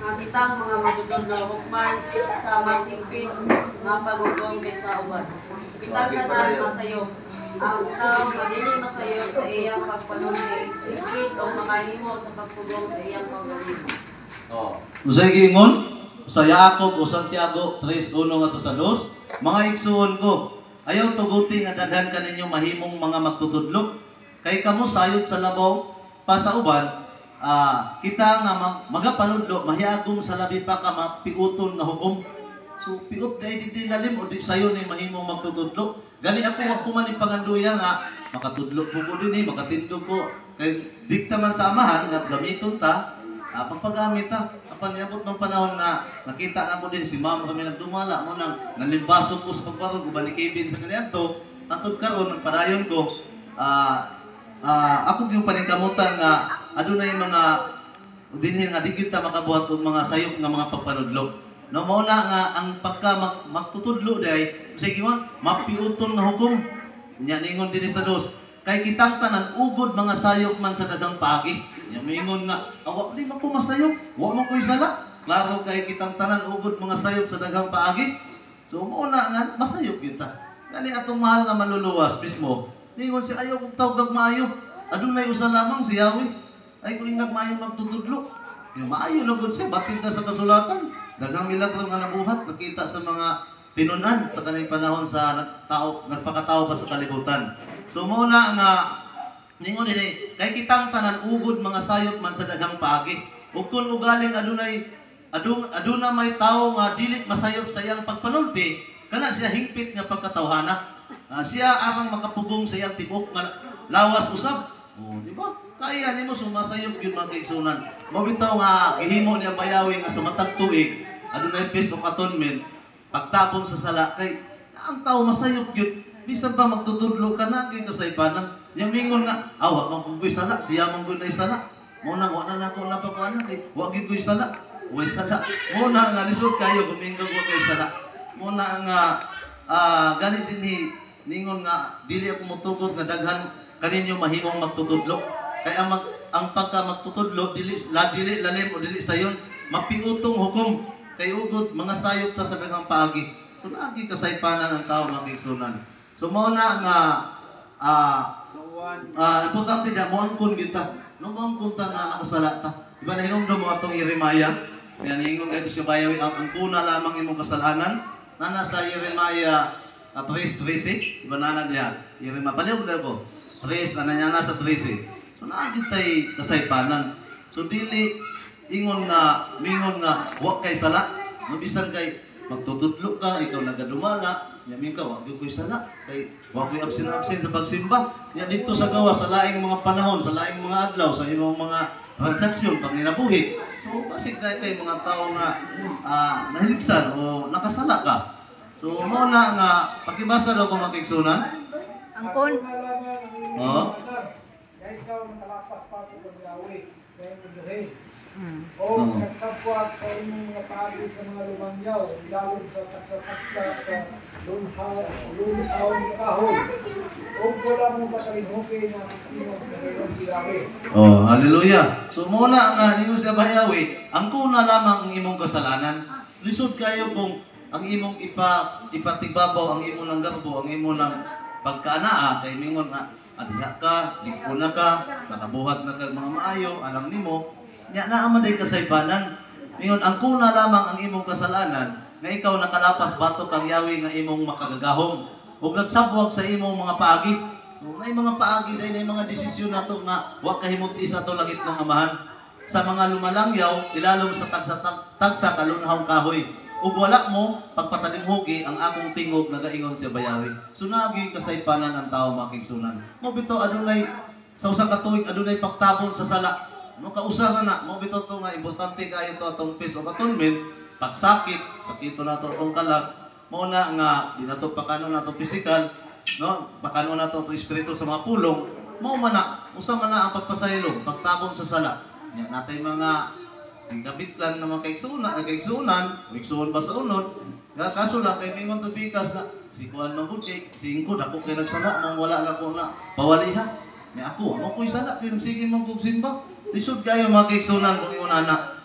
Kitang mga matutong na hukman sa masipit nga pagugong sa uban. Kitang tanan masayop. Ang tao nga dili masayop sa iyang pagpanunsi, ikit o makahimo sa pagpugong sa iyang kaugalingon. Usay giingon sa Jacob o Santiago 3:1 nga to sa 2, mga igsuon ko, ayaw tuguti nga daghan kaninyo mahimong mga magtutudlo. Kay kamo sayod sa labaw pa sa uban, kita nga magapanudlo mahiagom sa labi pa ka mapiuton nga hukom. So piut dai di lalim o di sayo ni mahimong magtutudlo. Gani ako man ni panganduya nga makatudlo ko dinhi, makatindog ko. Kay dikta man sa amahan nga gamiton ta, pagpagamit ta. Apan niabot ng panahon nga nakita na mo din si ma'am kami nagdumala mo nang nalimbasok ko sa pagbarog ko ni Kevin sa kaniadto. Atod karon ng padayon ko, ako yung paningkamutan nga adunay mga dinhi nga di kita makabuhat og mga sayop nga mga pagpanudlo. No mao na nga ang pagka magtutudlo day sige mo mapiuton nga hukom. Nya ningon dinhi sa 2 kay kitang tanan ugod mga sayop man sa daghang paagi. Nya mingon nga awa di man ko masayop, wa man ko isala. Klaro kay kitang tanan ugod mga sayop sa daghang paagi. So mao na nga masayop kita. Kani atong mahal nga manluluwas mismo. Ningon si ayaw kong tawag maayo. Adunay usa lamang si Yahweh. Ay kung inag maayo magtutudlo. Yung maayo na gud siya, batid na sa kasulatan. Daghang milagro nga nabuhat, nakita sa mga tinunan sa kanang panahon sa nagpakatao pa sa kalibutan. So muna nga ningon dinhi, kay kitang tanan ugod mga sayop man sa daghang paagi. Ug kun ugaling aduna may tawo nga dili masayop sa iyang pagpanulti, kana siya hingpit nga pagkatawhana. Siya arang makapugong sa iyang tibok nga lawas usab. Di ba? Kaya nimo sumasayop gyud mga kaigsunan. Mabitaw nga gihimo niya bayawi nga sa matag tuig, adunay Feast of Atonement, pagtapon sa sala kay ang tao masayop gyud. Bisan pa magtutudlo ka na gyud kasaypanan. Nya mingon nga, wa man kuy sala, siya man kuy nay sala. Mo na wa na nako napagkuan kay wa gyud kuy sala. Wa sala. Mo na nga lisod kayo gumingog wa kay sala. Mo na nga ganit dinhi ningon nga dili ako motugod nga daghan kaninyo mahimong magtutudlo. Kay ang pagka magtutudlo dili lalim o dili sayon mapiutong hukom kay ugod mga sayop ta sa daghang paagi. So naagi kasaypanan ang tao mga kaigsunan. So mao na nga importante na mo angkon kita. No mo angkon ta nga nakasala ta. Diba na hinumdum mo atong Jeremiah? Kaya ningon kay siya bayawi ang kuna lamang imong kasalanan. Nana sa Jeremiah 3:6, diba nana niya? Jeremiah palihog na ko. 3 na niya nasa 13. So naagi tay kasaypanan. So dili ingon nga mingon nga wa kay sala. Mabisan kay magtutudlo ka, ikaw nagadumala, yamin ka wa gyud koy sala. Kay wa koy absent sa pagsimba. Ya dito sa gawa sa laing mga panahon, sa laing mga adlaw, sa imong mga transaksyon panginabuhi. So basig kay mga tao nga nahiligsan o nakasala ka. So mao na nga pakibasa daw ko mga kaigsunan. Angkon. Ikaw nakalapas pa ko ng Yahweh, kaya magduhin. O nagsabwat sa inyong mga paagi sa mga lumangyaw, lalong sa taksa-taksa at luluhaw ni kahoy. O wala mo ba sa inhuki na inog na gano'n si Yahweh? Hallelujah. So muna nga ninyo sa Yahweh, ang kuna lamang ang imong kasalanan. Lisod kayo kung ang imong ipatigbabaw, ang imong ng garbo, ang imong ng pagkaanaa, kay mingon nga, adiha ka, digpuna ka, nakabuhat na kag mga maayo, alang nimo, nya naaman day kasaypanan. Mingon ang kuna lamang ang imong kasalanan, nga ikaw nakalapas batok kang Yahweh nga imong makagagahom, ug nagsabwag sa imong mga paagi. So nay mga paagi day nay mga desisyon nato nga wa kahimot isa to langit ng amahan. Sa mga lumalangyaw, ilalom sa tagsa kalunhaw kahoy. Ug wala mo pagpatalimhugi ang akong tingog nagaingon siya bayawi. So nagi kasaypanan ang tao makigsunan. Mo bito adunay sa usa ka tuig adunay pagtabon sa sala. No kausa na mo bito to nga importante kayo to atong Feast of Atonement, pagsakit, sakito nato atong kalag. Mo na nga di nato pakano nato physical, no? Pakano nato to espiritu sa mga pulong. Mao man na usa man na ang pagpasaylo, pagtabon sa sala. Nya natay mga kabitlan na mga kaigsunan ba sa unod, kaso lang kay mingon to bikas na, si Kuan Mangguti, si Ingko, dako kay nagsala, mong wala na ko na pawaliha. Nya ako, amo ko'y sala, kay nagsige mong simba. Lisod kayo mga kaigsunan kung iyon anak.